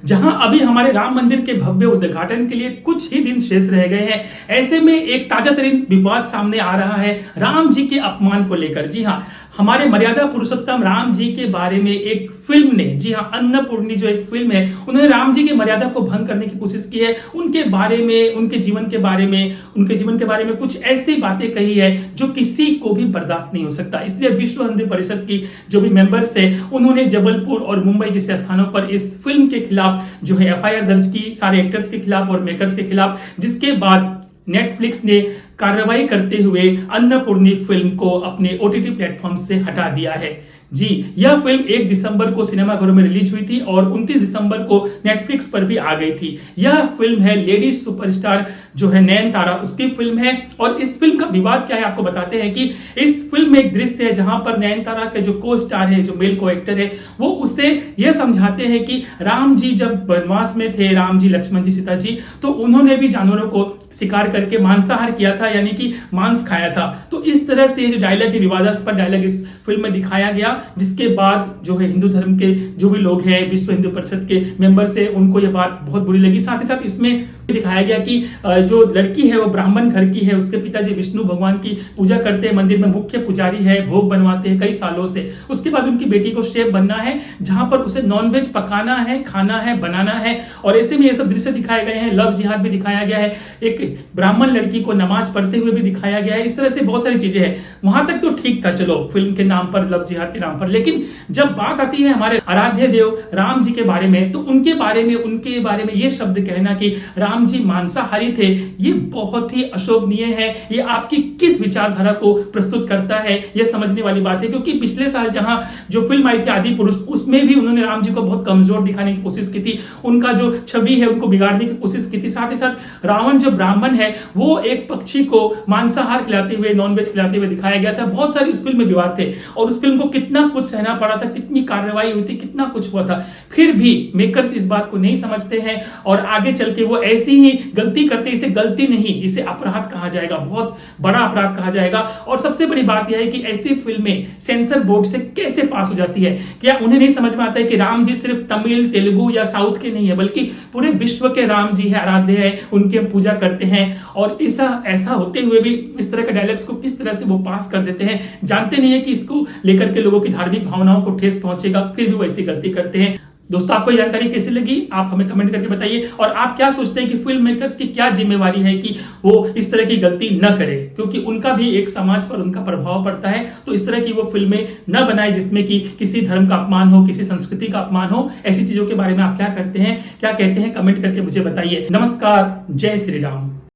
जहां अभी हमारे राम मंदिर के भव्य उद्घाटन के लिए कुछ ही दिन शेष रह गए हैं, ऐसे में एक ताजा तरीन विवाद सामने आ रहा है राम जी के अपमान को लेकर। जी हां, हमारे मर्यादा पुरुषोत्तम राम जी के बारे में एक फिल्म ने, जी हां, अन्नपूर्णी जो एक फिल्म है, उन्होंने राम जी की मर्यादा को भंग करने की कोशिश की है। उनके बारे में, उनके जीवन के बारे में कुछ ऐसी बातें कही है जो किसी को भी बर्दाश्त नहीं हो सकता। इसलिए विश्व हिंदू परिषद की जो भी मेंबर्स है, उन्होंने जबलपुर और मुंबई जैसे स्थानों पर इस फिल्म के खिलाफ जो है एफआईआर दर्ज की, सारे एक्टर्स के खिलाफ और मेकर्स के खिलाफ, जिसके बाद नेटफ्लिक्स ने कार्रवाई करते हुए अन्नपूर्णी फिल्म को अपने ओटीटी प्लेटफॉर्म से हटा दिया है। जी, यह फिल्म 1 दिसंबर को सिनेमाघरों में रिलीज हुई थी और 29 दिसंबर को नेटफ्लिक्स पर भी आ गई थी। यह फिल्म है लेडी सुपरस्टार जो है नयनतारा, उसकी फिल्म है। और इस फिल्म का विवाद क्या है आपको बताते हैं कि इस फिल्म में एक दृश्य है जहां पर नयनतारा के जो को स्टार है, जो मेल को एक्टर है, वो उसे यह समझाते हैं कि राम जी जब वनवास में थे, राम जी, लक्ष्मण जी, सीता जी, तो उन्होंने भी जानवरों को शिकार करके मांसाहार किया था, यानी कि मांस खाया था। तो इस तरह से जो डायलॉग है, विवादास्पद डायलॉग इस फिल्म में दिखाया गया, जिसके बाद जो है हिंदू धर्म के जो भी लोग हैं, विश्व हिंदू परिषद के मेंबर्स है, उनको यह बात बहुत बुरी लगी। साथ ही साथ इसमें दिखाया गया कि जो लड़की है वो ब्राह्मण घर की है, उसके पिताजी विष्णु भगवान की पूजा करते हैं, मंदिर में मुख्य पुजारी है, भोग बनवाते हैं कई सालों से। उसके बाद उनकी बेटी को शेफ बनना है, जहां पर उसे नॉनवेज पकाना है, खाना है, बनाना है। और ऐसे में ये सब दृश्य दिखाए गए हैं। लव जिहाद भी दिखाया गया है, एक ब्राह्मण लड़की को नमाज पढ़ते हुए भी दिखाया गया है। इस तरह से बहुत सारी चीजें हैं। वहां तक तो ठीक था, चलो, फिल्म के नाम पर, लव जिहाद के नाम पर। लेकिन जब बात आती है हमारे आराध्य देव राम जी के बारे में, तो उनके बारे में ये शब्द कहना कि राम जी मांसाहारी थे, ये बहुत ही अशोभनीय है। ये आपकी किस विचारधारा को प्रस्तुत करता है, यह समझने वाली बात है। क्योंकि पिछले साल जहां जो फिल्म आई थी आदि पुरुष, उसमें भी उन्होंने राम जी को बहुत कमजोर दिखाने की कोशिश की थी, उनका जो छवि है उनको बिगाड़ने की कोशिश की थी। साथ ही साथ रावण जो ब्राह्मण है, वो एक पक्षी को मांसाहार खिलाते हुए, नॉनवेज खिलाते हुए दिखाया गया था। बहुत सारे उस फिल्म में विवाद थे और उस फिल्म को कितना कुछ सहना पड़ा था, कितनी कार्रवाई हुई थी, कितना कुछ हुआ था। फिर भी मेकर्स इस बात को नहीं समझते हैं और आगे चल के वो ऐसी ही गलती करते। इसे गलती नहीं, इसे अपराध कहा जाएगा, बहुत बड़ा अपराध कहा जाएगा। और सबसे बड़ी बात यह है कि ऐसी फिल्में सेंसर बोर्ड से कैसे पास हो जाती है? क्या उन्हें नहीं समझ में आता है कि राम जी सिर्फ तमिल, तेलुगु या साउथ के नहीं है, बल्कि पूरे विश्व के राम जी है, आराध्य है, उनकी हम पूजा करते हैं। और ऐसा होते हुए भी इस तरह के डायलॉग्स को किस तरह से वो पास कर देते हैं, जानते नहीं है कि इसको लेकर के लोगों की धार्मिक भावनाओं को ठेस पहुंचेगा, फिर भी वैसी गलती करते हैं। दोस्तों, आपको जानकारी कैसी लगी आप हमें कमेंट करके बताइए। और आप क्या सोचते हैं कि फिल्म मेकर्स की क्या जिम्मेवारी है कि वो इस तरह की गलती न करे, क्योंकि उनका भी एक समाज पर उनका प्रभाव पड़ता है। तो इस तरह की वो फिल्में न बनाए जिसमें कि किसी धर्म का अपमान हो, किसी संस्कृति का अपमान हो। ऐसी चीजों के बारे में आप क्या करते हैं, क्या कहते हैं, कमेंट करके मुझे बताइए। नमस्कार, जय श्री राम।